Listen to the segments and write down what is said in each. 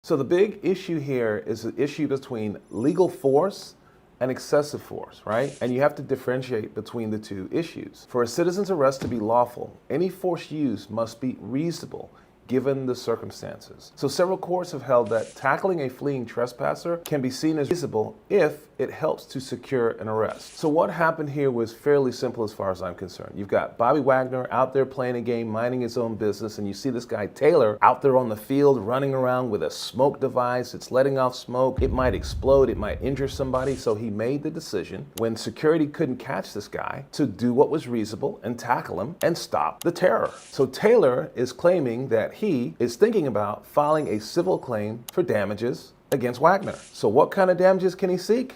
So the big issue here is the issue between legal force and excessive force, right? And you have to differentiate between the two issues. For a citizen's arrest to be lawful, any force used must be reasonable given the circumstances. So several courts have held that tackling a fleeing trespasser can be seen as reasonable if it helps to secure an arrest. So what happened here was fairly simple as far as I'm concerned. You've got Bobby Wagner out there playing a game, minding his own business, and you see this guy Taylor out there on the field running around with a smoke device. It's letting off smoke. It might explode. It might injure somebody. So he made the decision, when security couldn't catch this guy, to do what was reasonable and tackle him and stop the terror. So Taylor is claiming that he is thinking about filing a civil claim for damages against Wagner. So what kind of damages can he seek?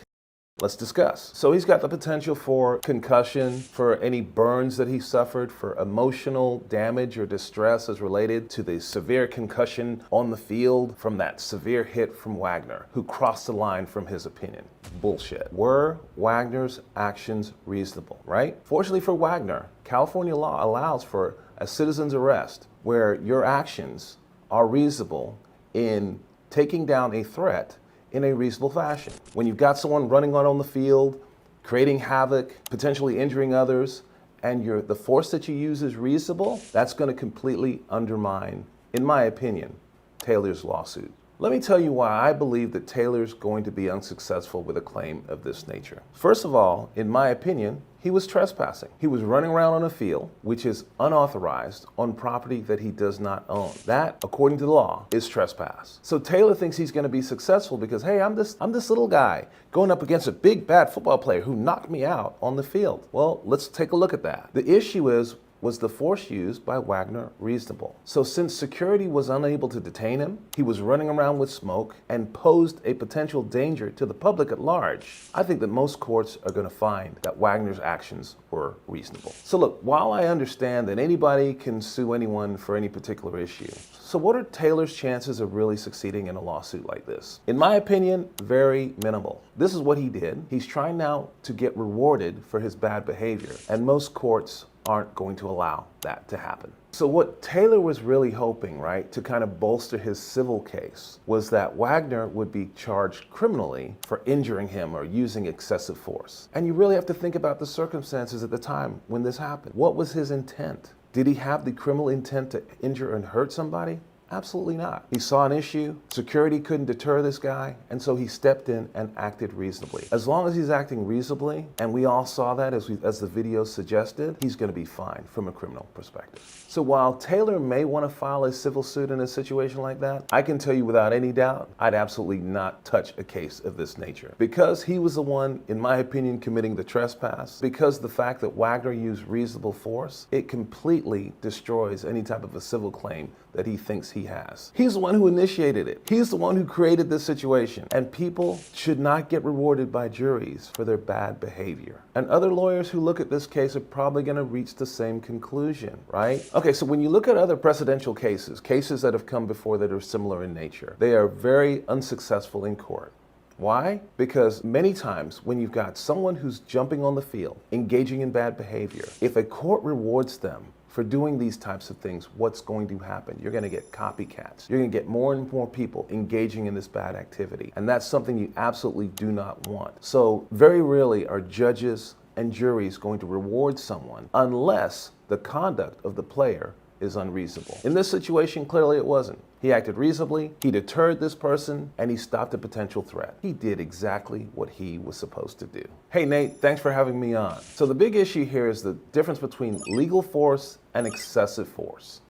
Let's discuss. So he's got the potential for concussion, for any burns that he suffered, for emotional damage or distress as related to the severe concussion on the field from that severe hit from Wagner, who crossed the line from his opinion. Bullshit. Were Wagner's actions reasonable, right? Fortunately for Wagner, California law allows for a citizen's arrest where your actions are reasonable in taking down a threat in a reasonable fashion. When you've got someone running on the field, creating havoc, potentially injuring others, and the force that you use is reasonable, that's going to completely undermine, in my opinion, Taylor's lawsuit. Let me tell you why I believe that Taylor's going to be unsuccessful with a claim of this nature. First of all, in my opinion, he was trespassing. He was running around on a field which is unauthorized on property that he does not own. That, according to the law, is trespass. So Taylor thinks he's going to be successful because, hey, I'm this little guy going up against a big bad football player who knocked me out on the field. Well, let's take a look at that. The issue is, was the force used by Wagner reasonable? So since security was unable to detain him, he was running around with smoke and posed a potential danger to the public at large, I think that most courts are going to find that Wagner's actions were reasonable. So look, while I understand that anybody can sue anyone for any particular issue, so what are Taylor's chances of really succeeding in a lawsuit like this? In my opinion, very minimal. This is what he did. He's trying now to get rewarded for his bad behavior, and most courts aren't going to allow that to happen. So what Taylor was really hoping, right, to kind of bolster his civil case was that Wagner would be charged criminally for injuring him or using excessive force. And you really have to think about the circumstances at the time when this happened. What was his intent? Did he have the criminal intent to injure and hurt somebody? Absolutely not. He saw an issue, security couldn't deter this guy, and so he stepped in and acted reasonably. As long as he's acting reasonably, and we all saw that as the video suggested, he's going to be fine from a criminal perspective. So while Taylor may want to file a civil suit in a situation like that, I can tell you without any doubt, I'd absolutely not touch a case of this nature. Because he was the one, in my opinion, committing the trespass, because the fact that Wagner used reasonable force, it completely destroys any type of a civil claim that he thinks he has. He's the one who initiated it. He's the one who created this situation. And people should not get rewarded by juries for their bad behavior. And other lawyers who look at this case are probably going to reach the same conclusion, right? Okay, so when you look at other precedential cases that have come before that are similar in nature, they are very unsuccessful in court. Why? Because many times when you've got someone who's jumping on the field, engaging in bad behavior, if a court rewards them for doing these types of things, what's going to happen? You're going to get copycats. You're going to get more and more people engaging in this bad activity. And that's something you absolutely do not want. So very rarely are judges and juries going to reward someone unless the conduct of the player is unreasonable. In this situation, clearly it wasn't. He acted reasonably, he deterred this person, and he stopped a potential threat. He did exactly what he was supposed to do. Hey Nate, thanks for having me on. So the big issue here is the difference between legal force and excessive force.